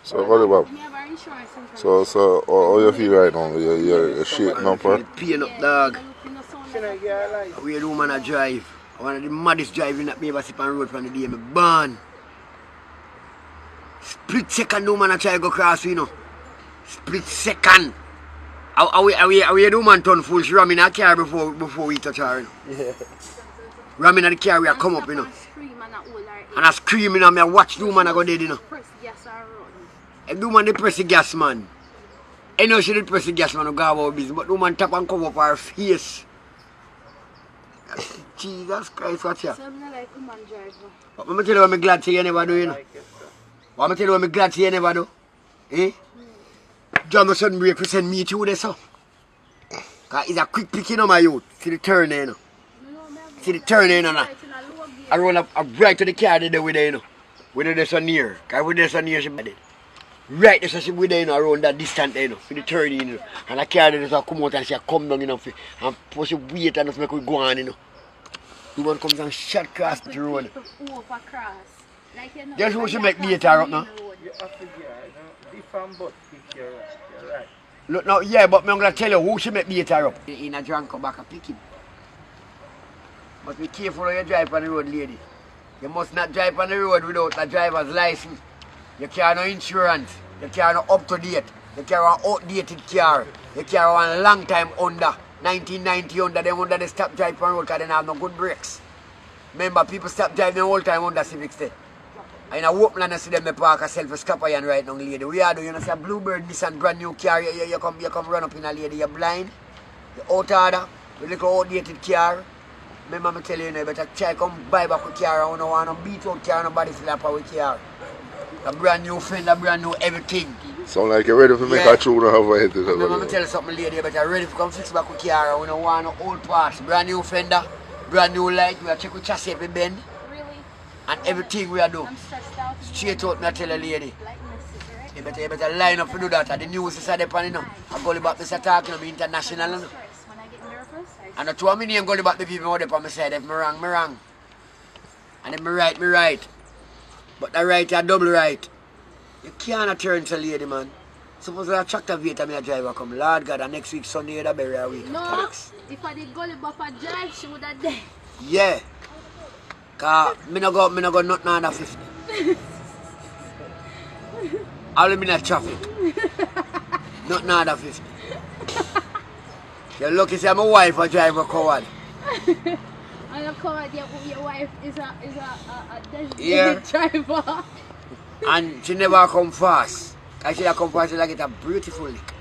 So, Gully Bob. So, how you feel right now? You're shaking up, huh? Pain up, dog. We do man a drive. One of the maddest driving that me ever see on the road from the day me born. Split second do man a try go cross, you know. Split second. How we do man turn full? She ram in a car before we touch her, you know. Yeah. Ram in the car we a come up, you know. And I screaming and I watch do man a go dead, you know. And do man they press the gas, man. I know she did press the gas, man, to go about business, but do man tap and cover up her face. Jesus Christ, watch ya. But I'm tell you what I'm glad to you never do, you know. But I'm tell you what I'm glad to you never do. Eh? John sudden break to send me through this, so. Because it's a quick picking on my youth. See the turn there, you know. See the turn there, you know. I run up right to the car there with her, you know. With her there so near. Because with her so near, she bad. Right there, so she with her, you know, around that distance there, you know. For the turn, you know. And the car there, so come out and she come down, you know. And push the weight and just make we go on, you know. The one comes and shot across the road. Guess who she make the car up now? You have to get different but pick your right. Look now, yeah, but I'm going to tell you who she make the car up. In a drunk come back and pick him. But be careful when you drive on the road, lady. You must not drive on the road without a driver's license. You carry no insurance. You carry no up to date. You carry an outdated car. You carry one long time under. 1990 under them under they stop driving on the road because they don't have no good brakes. Remember, people stop driving all the time under Civic State. And in a Woodland, I see them park a self-scupper and right now, lady. We are doing, you know, say a Bluebird, this and brand new car, you come run up in a lady, you're blind, you're out order, you look outdated car. Remember, I tell you, you know, you better try come buy back a car, I don't want to beat out car, nobody slap with car. A brand new fender, brand new everything. Sound like you're ready to make a tune or have a hit. Remember, I tell you something, lady, you better ready to come fix back with car, we don't want no old parts. Brand new fender, brand new light, we are check with chassis every bend. And everything we are doing. Straight out, me tell a lady. You better line up to do that. And the news is there, you know. I Gully Bop is talking, I'm international, you know. And the two of me name Gully Bop the people out there on my side. If I'm wrong, I'm wrong. And if I'm right, I'm right. But the right is double right. You can't turn to a lady, man. Suppose I tractor Vita, me a driver come. Lord God, and next week Sunday, the bury a week. No, if I did Gully Bop a drive, she would have died. Yeah. Cause me no go nothing under 50. I'll be in traffic. Nothing under 50. You're lucky say my wife a driver coward. And a coward, your wife is a designated driver. And she never come fast. Cause she come fast, she like it a beautiful lick.